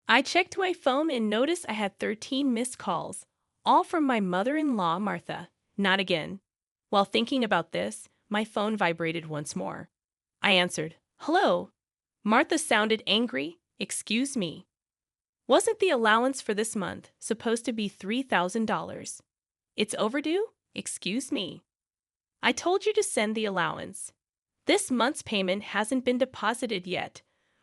I checked my phone and noticed I had 13 missed calls, all from my mother-in-law, Martha. Not again. While thinking about this, my phone vibrated once more. I answered, "Hello." Martha sounded angry. "Excuse me. Wasn't the allowance for this month supposed to be $3,000? It's overdue? Excuse me. I told you to send the allowance. This month's payment hasn't been deposited yet."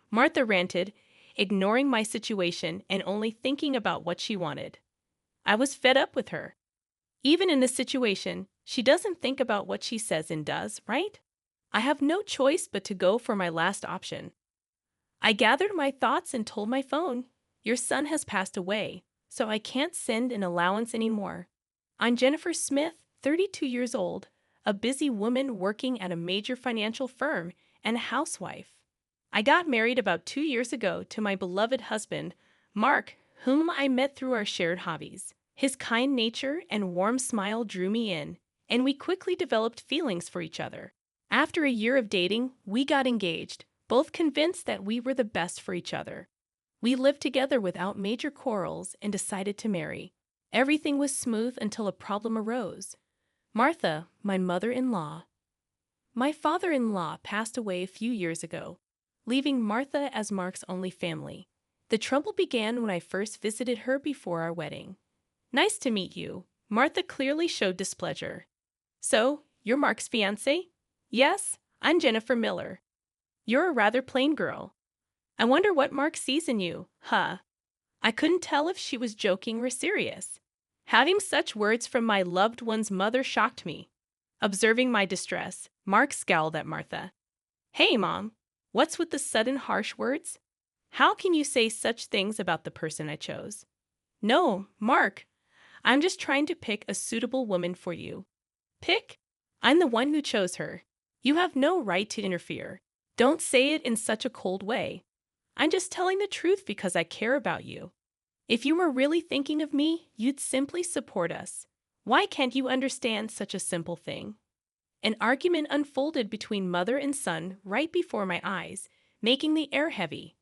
Martha ranted, ignoring my situation and only thinking about what she wanted. I was fed up with her. Even in this situation, she doesn't think about what she says and does, right? I have no choice but to go for my last option. I gathered my thoughts and told my phone, "Your son has passed away, so I can't send an allowance anymore. I'm Jennifer Smith, 32 years old, a busy woman working at a major financial firm and a housewife. I got married about 2 years ago to my beloved husband, Mark, whom I met through our shared hobbies. His kind nature and warm smile drew me in, and we quickly developed feelings for each other. After a year of dating, we got engaged, both convinced that we were the best for each other. We lived together without major quarrels and decided to marry. Everything was smooth until a problem arose. Martha, my mother-in-law. My father-in-law passed away a few years ago, leaving Martha as Mark's only family. The trouble began when I first visited her before our wedding. "Nice to meet you." Martha clearly showed displeasure. "So, you're Mark's fiancé?" "Yes, I'm Jennifer Miller." "You're a rather plain girl. I wonder what Mark sees in you, huh?" I couldn't tell if she was joking or serious. Having such words from my loved one's mother shocked me. Observing my distress, Mark scowled at Martha. "Hey, Mom, what's with the sudden harsh words? How can you say such things about the person I chose?" "No, Mark, I'm just trying to pick a suitable woman for you." "Pick? I'm the one who chose her. You have no right to interfere. Don't say it in such a cold way. I'm just telling the truth because I care about you. If you were really thinking of me, you'd simply support us. Why can't you understand such a simple thing?" An argument unfolded between mother and son right before my eyes, making the air heavy.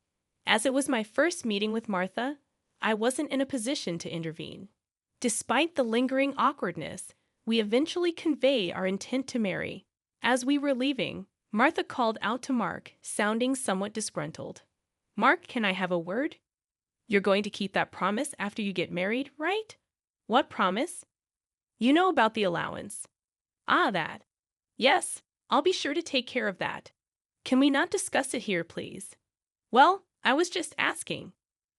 As it was my first meeting with Martha, I wasn't in a position to intervene. Despite the lingering awkwardness, we eventually conveyed our intent to marry. As we were leaving, Martha called out to Mark, sounding somewhat disgruntled. "Mark, can I have a word? You're going to keep that promise after you get married, right?" "What promise?" "You know about the allowance." "Ah, that. Yes, I'll be sure to take care of that. Can we not discuss it here, please?" "Well, I was just asking."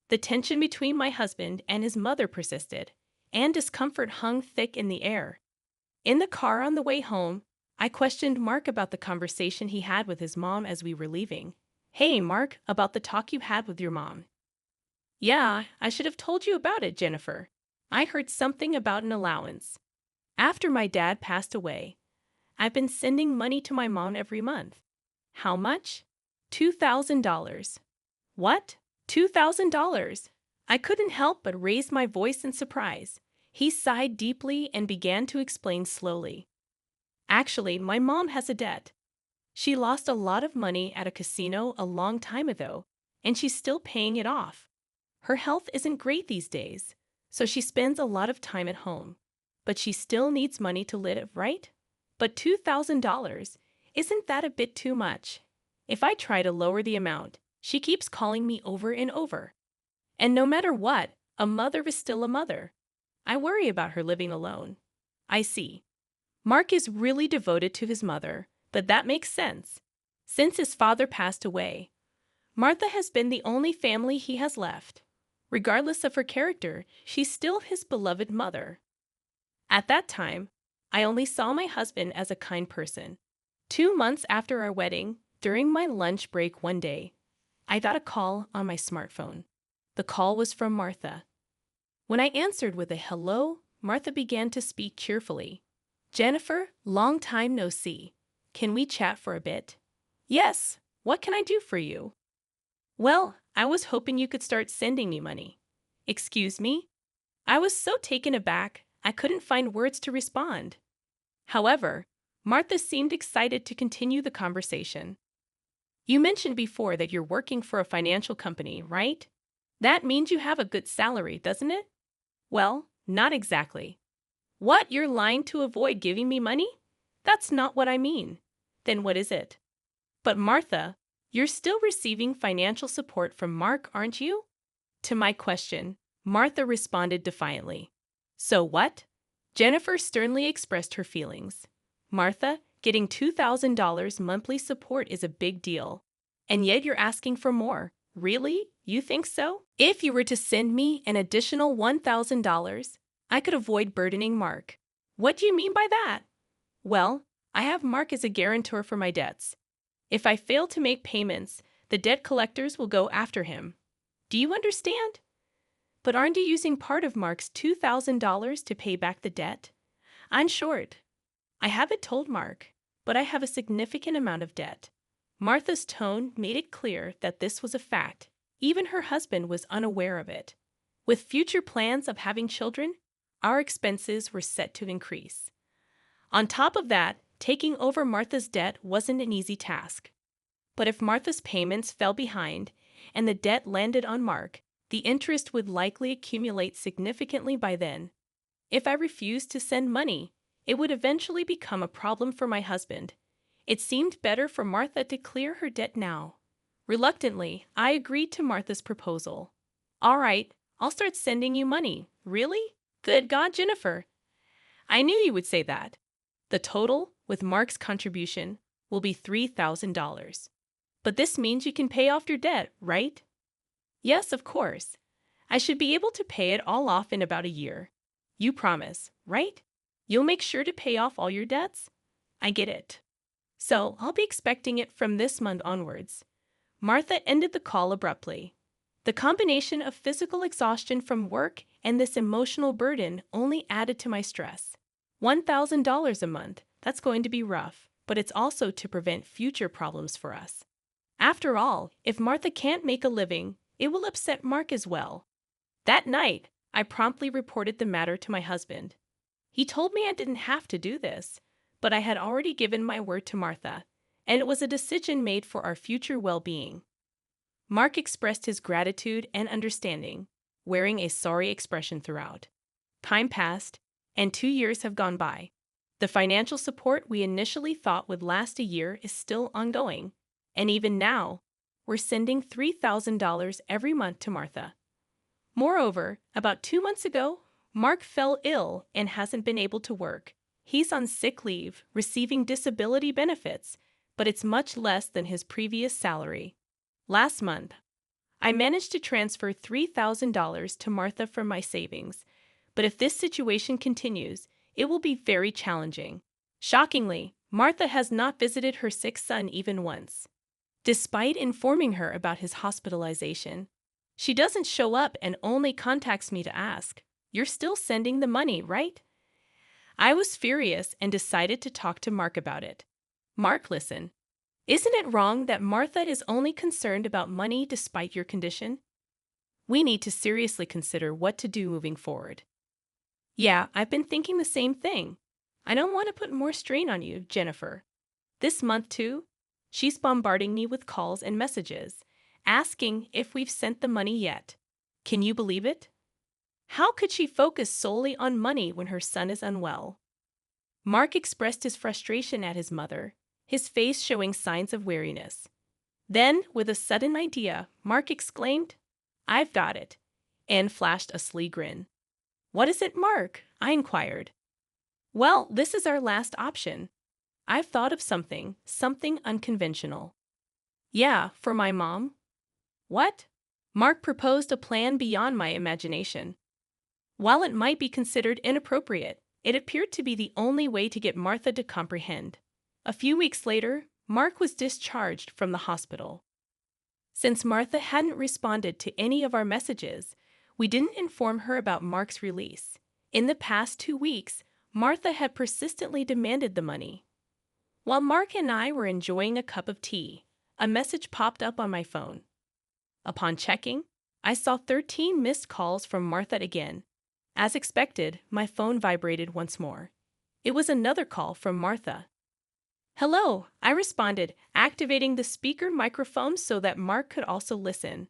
The tension between my husband and his mother persisted, and discomfort hung thick in the air. In the car on the way home, I questioned Mark about the conversation he had with his mom as we were leaving. "Hey, Mark, about the talk you had with your mom." "Yeah, I should have told you about it, Jennifer. I heard something about an allowance. After my dad passed away, I've been sending money to my mom every month." "How much?" $2,000. "What? $2,000? I couldn't help but raise my voice in surprise. He sighed deeply and began to explain slowly. "Actually, my mom has a debt. She lost a lot of money at a casino a long time ago, and she's still paying it off. Her health isn't great these days, so she spends a lot of time at home. But she still needs money to live, right? But $2,000, isn't that a bit too much? If I try to lower the amount, she keeps calling me over and over. And no matter what, a mother is still a mother. I worry about her living alone." "I see. Mark is really devoted to his mother, but that makes sense. Since his father passed away, Martha has been the only family he has left. Regardless of her character, she's still his beloved mother. At that time, I only saw my husband as a kind person. 2 months after our wedding, during my lunch break one day, I got a call on my smartphone. The call was from Martha. When I answered with a hello, Martha began to speak cheerfully. "Jennifer, long time no see. Can we chat for a bit?" "Yes, what can I do for you?" "Well, I was hoping you could start sending me money." "Excuse me?" I was so taken aback, I couldn't find words to respond. However, Martha seemed excited to continue the conversation. "You mentioned before that you're working for a financial company, right?" That means you have a good salary, doesn't it? Well, not exactly. What, you're lying to avoid giving me money? That's not what I mean. Then what is it? But Martha, you're still receiving financial support from Mark, aren't you? To my question, Martha responded defiantly. So what? Jennifer sternly expressed her feelings. Martha, getting $2,000 monthly support is a big deal. And yet you're asking for more. Really? You think so? If you were to send me an additional $1,000, I could avoid burdening Mark. What do you mean by that? Well, I have Mark as a guarantor for my debts. If I fail to make payments, the debt collectors will go after him. Do you understand? But aren't you using part of Mark's $2,000 to pay back the debt? I'm short. I haven't told Mark, but I have a significant amount of debt. Martha's tone made it clear that this was a fact. Even her husband was unaware of it. With future plans of having children, our expenses were set to increase. On top of that, taking over Martha's debt wasn't an easy task. But if Martha's payments fell behind and the debt landed on Mark, the interest would likely accumulate significantly by then. If I refused to send money, it would eventually become a problem for my husband. It seemed better for Martha to clear her debt now. Reluctantly, I agreed to Martha's proposal. All right, I'll start sending you money. Really? Good God, Jennifer. I knew you would say that. The total, with Mark's contribution, will be $3,000. But this means you can pay off your debt, right? Yes, of course. I should be able to pay it all off in about a year. You promise, right? You'll make sure to pay off all your debts? I get it. So I'll be expecting it from this month onwards. Martha ended the call abruptly. The combination of physical exhaustion from work and this emotional burden only added to my stress. $1,000 a month, that's going to be rough, but it's also to prevent future problems for us. After all, if Martha can't make a living, it will upset Mark as well. That night, I promptly reported the matter to my husband. He told me I didn't have to do this, but I had already given my word to Martha, and it was a decision made for our future well-being. Mark expressed his gratitude and understanding, wearing a sorry expression throughout. Time passed, and 2 years have gone by. The financial support we initially thought would last a year is still ongoing, and even now, we're sending $3,000 every month to Martha. Moreover, about 2 months ago, Mark fell ill and hasn't been able to work. He's on sick leave, receiving disability benefits, but it's much less than his previous salary. Last month, I managed to transfer $3,000 to Martha from my savings, but if this situation continues, it will be very challenging. Shockingly, Martha has not visited her sick son even once. Despite informing her about his hospitalization, she doesn't show up and only contacts me to ask, "You're still sending the money, right?" I was furious and decided to talk to Mark about it. Mark, listen. Isn't it wrong that Martha is only concerned about money despite your condition? We need to seriously consider what to do moving forward. Yeah, I've been thinking the same thing. I don't want to put more strain on you, Jennifer. This month, too, she's bombarding me with calls and messages, asking if we've sent the money yet. Can you believe it? How could she focus solely on money when her son is unwell? Mark expressed his frustration at his mother, his face showing signs of weariness. Then, with a sudden idea, Mark exclaimed, "I've got it," and flashed a sly grin. "What is it, Mark?" I inquired. "Well, this is our last option. I've thought of something unconventional." "Yeah, for my mom." "What?" Mark proposed a plan beyond my imagination. While it might be considered inappropriate, it appeared to be the only way to get Martha to comprehend. A few weeks later, Mark was discharged from the hospital. Since Martha hadn't responded to any of our messages, we didn't inform her about Mark's release. In the past 2 weeks, Martha had persistently demanded the money. While Mark and I were enjoying a cup of tea, a message popped up on my phone. Upon checking, I saw 13 missed calls from Martha again. As expected, my phone vibrated once more. It was another call from Martha. "Hello," I responded, activating the speaker microphone so that Mark could also listen.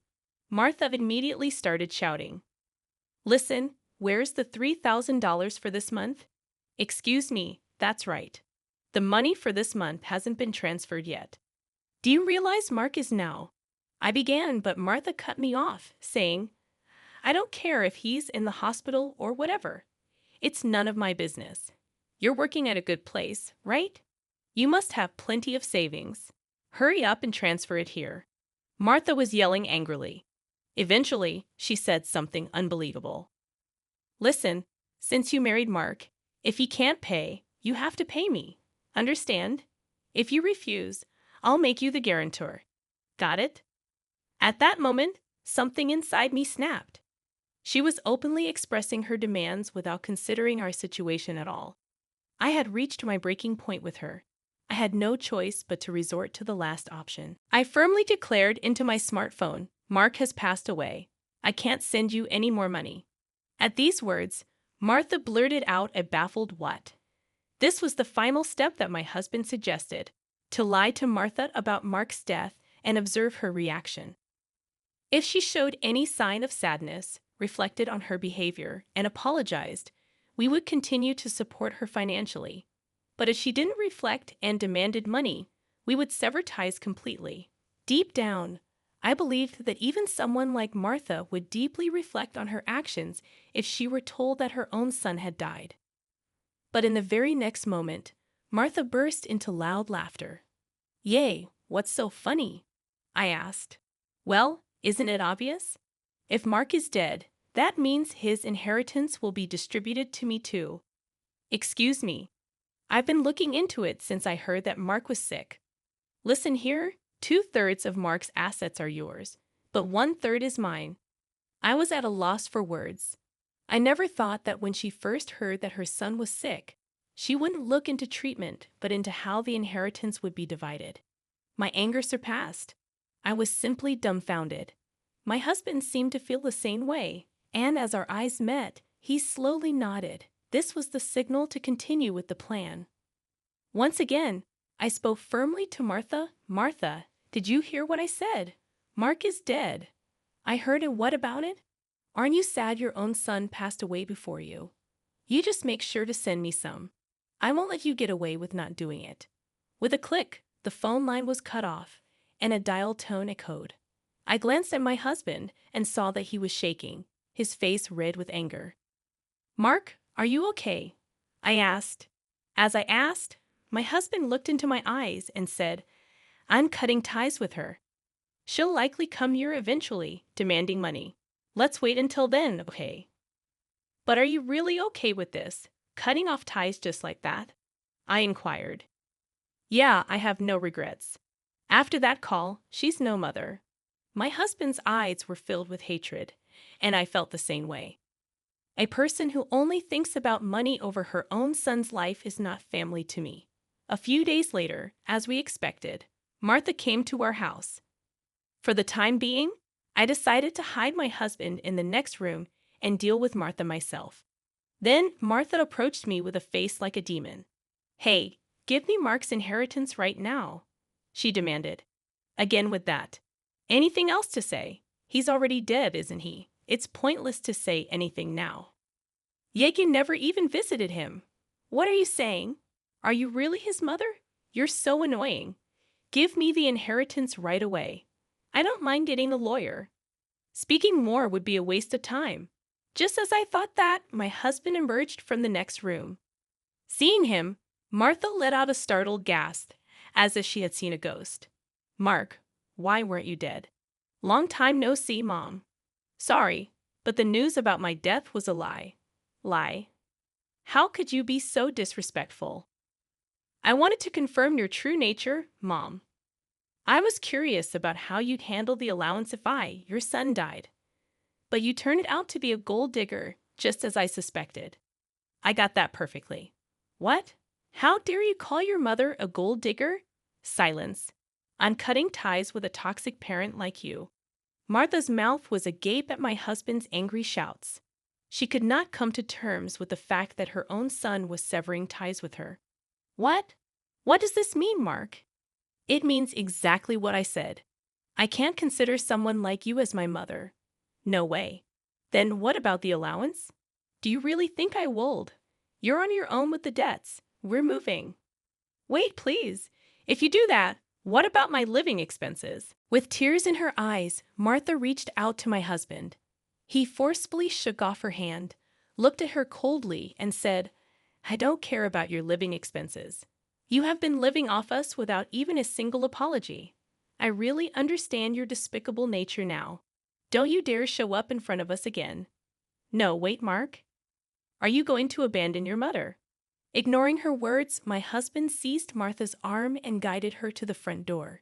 Martha immediately started shouting. Listen, where's the $3,000 for this month? Excuse me, that's right. The money for this month hasn't been transferred yet. Do you realize Mark is now? I began, but Martha cut me off, saying, I don't care if he's in the hospital or whatever. It's none of my business. You're working at a good place, right? You must have plenty of savings. Hurry up and transfer it here. Martha was yelling angrily. Eventually, she said something unbelievable. Listen, since you married Mark, if he can't pay, you have to pay me. Understand? If you refuse, I'll make you the guarantor. Got it? At that moment, something inside me snapped. She was openly expressing her demands without considering our situation at all. I had reached my breaking point with her. I had no choice but to resort to the last option. I firmly declared into my smartphone, Mark has passed away. I can't send you any more money. At these words, Martha blurted out a baffled what. This was the final step that my husband suggested, to lie to Martha about Mark's death and observe her reaction. If she showed any sign of sadness, reflected on her behavior, and apologized, we would continue to support her financially. But if she didn't reflect and demanded money, we would sever ties completely. Deep down, I believed that even someone like Martha would deeply reflect on her actions if she were told that her own son had died. But in the very next moment, Martha burst into loud laughter. Yay, what's so funny? I asked. Well, isn't it obvious? If Mark is dead, that means his inheritance will be distributed to me too. Excuse me. I've been looking into it since I heard that Mark was sick. Listen here, 2/3 of Mark's assets are yours, but 1/3 is mine. I was at a loss for words. I never thought that when she first heard that her son was sick, she wouldn't look into treatment, but into how the inheritance would be divided. My anger surpassed. I was simply dumbfounded. My husband seemed to feel the same way, and as our eyes met, he slowly nodded. This was the signal to continue with the plan. Once again, I spoke firmly to Martha. Martha, did you hear what I said? Mark is dead. I heard it. What about it? Aren't you sad your own son passed away before you? You just make sure to send me some. I won't let you get away with not doing it. With a click, the phone line was cut off, and a dial tone echoed. I glanced at my husband and saw that he was shaking, his face red with anger. Mark, are you okay? I asked. As I asked, my husband looked into my eyes and said, I'm cutting ties with her. She'll likely come here eventually, demanding money. Let's wait until then, okay? But are you really okay with this, cutting off ties just like that? I inquired. Yeah, I have no regrets. After that call, she's no mother. My husband's eyes were filled with hatred, and I felt the same way. A person who only thinks about money over her own son's life is not family to me. A few days later, as we expected, Martha came to our house. For the time being, I decided to hide my husband in the next room and deal with Martha myself. Then Martha approached me with a face like a demon. Hey, give me Mark's inheritance right now, she demanded. Again with that. Anything else to say? He's already dead, isn't he? It's pointless to say anything now. Yet you never even visited him. What are you saying? Are you really his mother? You're so annoying. Give me the inheritance right away. I don't mind getting a lawyer. Speaking more would be a waste of time. Just as I thought that, my husband emerged from the next room. Seeing him, Martha let out a startled gasp, as if she had seen a ghost. Mark, why weren't you dead? Long time no see, Mom. Sorry, but the news about my death was a lie. Lie? How could you be so disrespectful? I wanted to confirm your true nature, Mom. I was curious about how you'd handle the allowance if your son died. But you turned out to be a gold digger, just as I suspected. I got that perfectly. What? How dare you call your mother a gold digger? Silence. I'm cutting ties with a toxic parent like you. Martha's mouth was agape at my husband's angry shouts. She could not come to terms with the fact that her own son was severing ties with her. What? What does this mean, Mark? It means exactly what I said. I can't consider someone like you as my mother. No way. Then what about the allowance? Do you really think I would? You're on your own with the debts. We're moving. Wait, please. If you do that, what about my living expenses? With tears in her eyes, Martha reached out to my husband. He forcefully shook off her hand, looked at her coldly, and said, I don't care about your living expenses. You have been living off us without even a single apology. I really understand your despicable nature now. Don't you dare show up in front of us again. No, wait, Mark. Are you going to abandon your mother? Ignoring her words, my husband seized Martha's arm and guided her to the front door.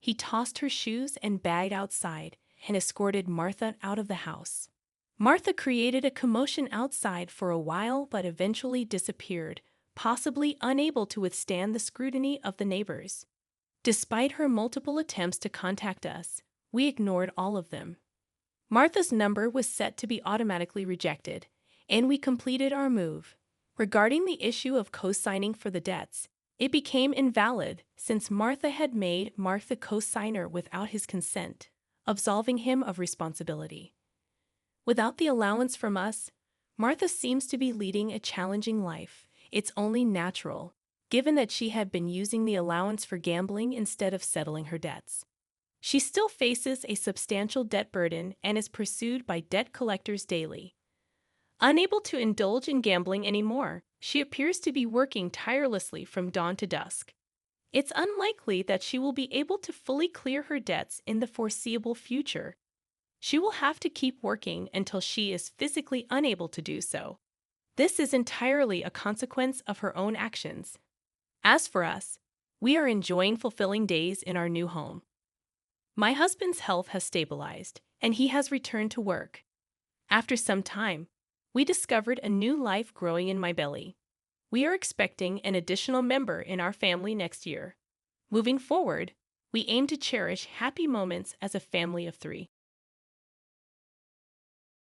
He tossed her shoes and bag outside and escorted Martha out of the house. Martha created a commotion outside for a while but eventually disappeared, possibly unable to withstand the scrutiny of the neighbors. Despite her multiple attempts to contact us, we ignored all of them. Martha's number was set to be automatically rejected, and we completed our move. Regarding the issue of co-signing for the debts, it became invalid since Martha had made Mark the co-signer without his consent, absolving him of responsibility. Without the allowance from us, Martha seems to be leading a challenging life. It's only natural, given that she had been using the allowance for gambling instead of settling her debts. She still faces a substantial debt burden and is pursued by debt collectors daily. Unable to indulge in gambling anymore, she appears to be working tirelessly from dawn to dusk. It's unlikely that she will be able to fully clear her debts in the foreseeable future. She will have to keep working until she is physically unable to do so. This is entirely a consequence of her own actions. As for us, we are enjoying fulfilling days in our new home. My husband's health has stabilized, and he has returned to work. After some time, we discovered a new life growing in my belly. We are expecting an additional member in our family next year. Moving forward, we aim to cherish happy moments as a family of 3.